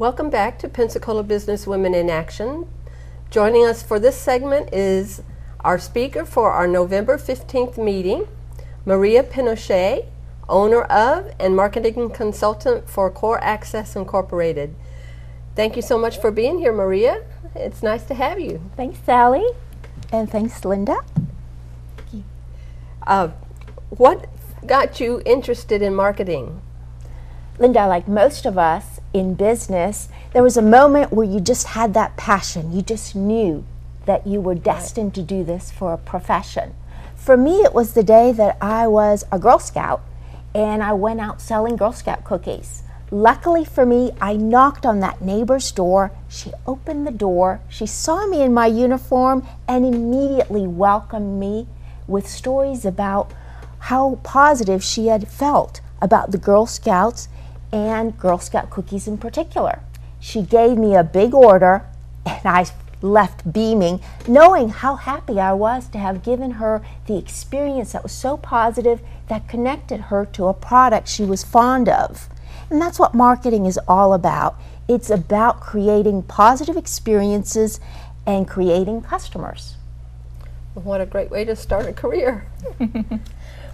Welcome back to Pensacola Business Women in Action. Joining us for this segment is our speaker for our November 15th meeting, Maria Pinochet, owner of and marketing consultant for Core Access Incorporated. Thank you so much for being here, Maria. It's nice to have you. Thanks, Sally, and thanks, Linda. What got you interested in marketing? Linda, like most of us in business, there was a moment where you just had that passion. You just knew that you were destined to do this for a profession. For me, it was the day that I was a Girl Scout and I went out selling Girl Scout cookies. Luckily for me, I knocked on that neighbor's door. She opened the door. She saw me in my uniform and immediately welcomed me with stories about how positive she had felt about the Girl Scouts and Girl Scout cookies in particular. She gave me a big order and I left beaming, knowing how happy I was to have given her the experience that was so positive that connected her to a product she was fond of. And that's what marketing is all about. It's about creating positive experiences and creating customers. What a great way to start a career.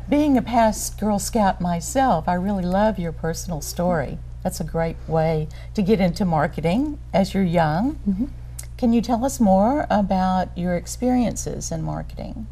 Being a past Girl Scout myself, I really love your personal story. That's a great way to get into marketing as you're young. Mm-hmm. Can you tell us more about your experiences in marketing?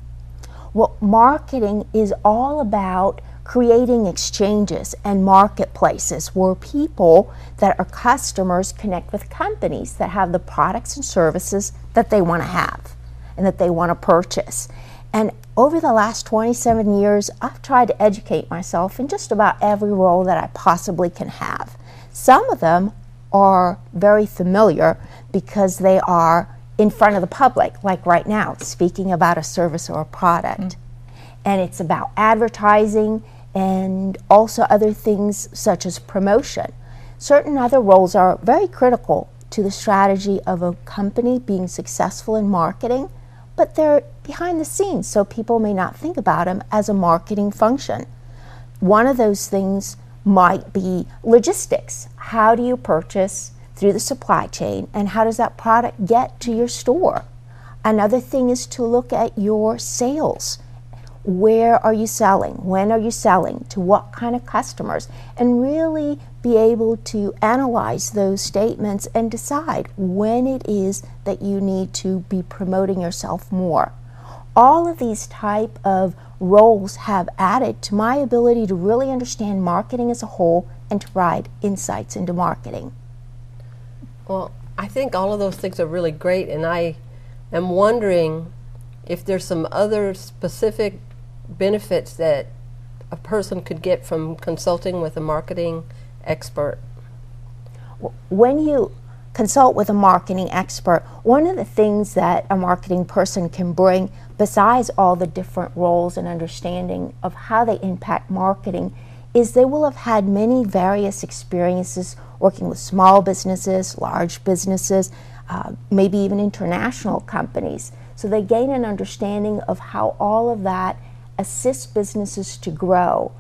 Well, marketing is all about creating exchanges and marketplaces where people that are customers connect with companies that have the products and services that they want to have and that they want to purchase. And over the last 27 years, I've tried to educate myself in just about every role that I possibly can have. Some of them are very familiar because they are in front of the public, like right now, speaking about a service or a product. And it's about advertising and also other things such as promotion. Certain other roles are very critical to the strategy of a company being successful in marketing, but they're behind the scenes, so people may not think about them as a marketing function. One of those things might be logistics. How do you purchase through the supply chain, and how does that product get to your store? Another thing is to look at your sales. Where are you selling? When are you selling? To what kind of customers? And really be able to analyze those statements and decide when it is that you need to be promoting yourself more. All of these type of roles have added to my ability to really understand marketing as a whole and to provide insights into marketing. Well, I think all of those things are really great, and I am wondering if there's some other specific benefits that a person could get from consulting with a marketing expert. When you consult with a marketing expert, one of the things that a marketing person can bring, besides all the different roles and understanding of how they impact marketing, is they will have had many various experiences working with small businesses, large businesses, maybe even international companies. So they gain an understanding of how all of that assists businesses to grow.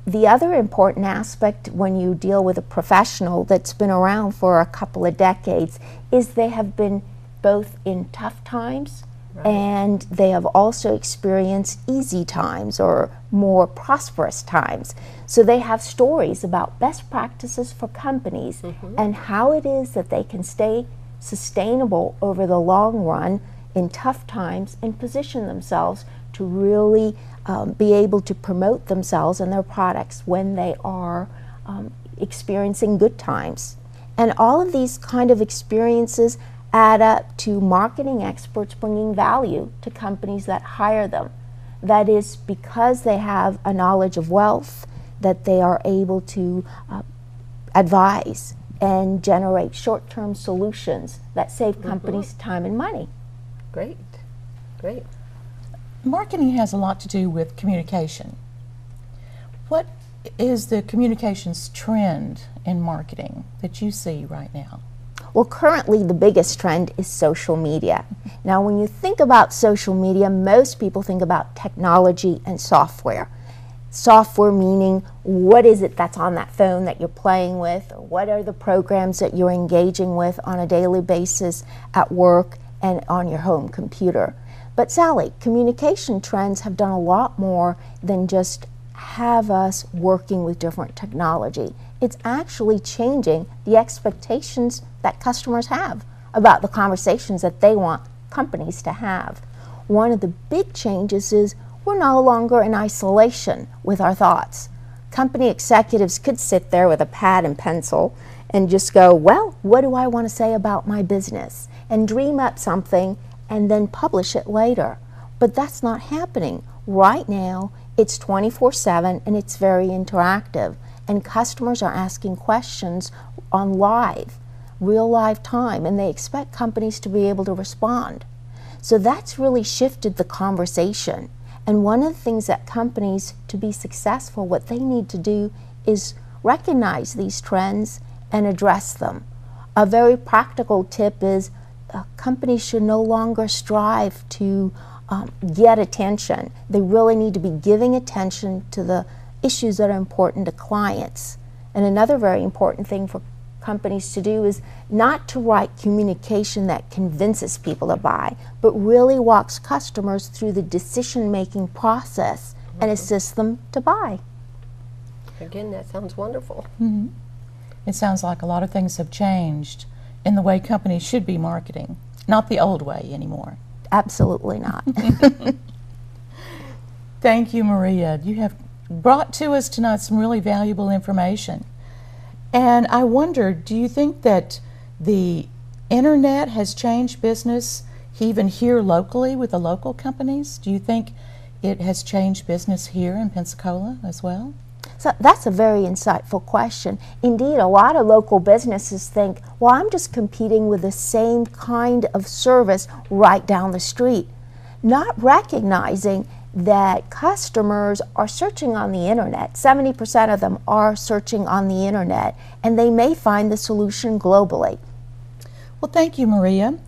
The other important aspect when you deal with a professional that's been around for a couple of decades is they have been both in tough times and they have also experienced easy times or more prosperous times. So they have stories about best practices for companies and how it is that they can stay sustainable over the long run in tough times and position themselves to really be able to promote themselves and their products when they are experiencing good times. And all of these kind of experiences add up to marketing experts bringing value to companies that hire them. That is because they have a knowledge of wealth that they are able to advise and generate short-term solutions that save companies time and money. Great, great. Marketing has a lot to do with communication. What is the communications trend in marketing that you see right now? Well, currently the biggest trend is social media. Now, when you think about social media, most people think about technology and software. Software meaning, what is it that's on that phone that you're playing with? Or what are the programs that you're engaging with on a daily basis at work and on your home computer? But Sally, communication trends have done a lot more than just have us working with different technology. It's actually changing the expectations that customers have about the conversations that they want companies to have. One of the big changes is we're no longer in isolation with our thoughts. Company executives could sit there with a pad and pencil and just go, well, what do I want to say about my business? And dream up something and then publish it later. But that's not happening. Right now, it's 24/7 and it's very interactive. And customers are asking questions on real live time, and they expect companies to be able to respond. So that's really shifted the conversation. And one of the things that companies, to be successful, what they need to do is recognize these trends and address them. A very practical tip is companies should no longer strive to get attention. They really need to be giving attention to the issues that are important to clients. And another very important thing for companies to do is not to write communication that convinces people to buy, but really walks customers through the decision-making process and assists them to buy. Again, that sounds wonderful. Mm-hmm. It sounds like a lot of things have changed in the way companies should be marketing, not the old way anymore. Absolutely not. Thank you, Maria. You have brought to us tonight some really valuable information. And I wonder, do you think that the internet has changed business even here locally with the local companies? Do you think it has changed business here in Pensacola as well? So that's a very insightful question. Indeed, a lot of local businesses think, well, I'm just competing with the same kind of service right down the street, not recognizing that customers are searching on the internet. 70% of them are searching on the internet, and they may find the solution globally. Well, thank you, Maria.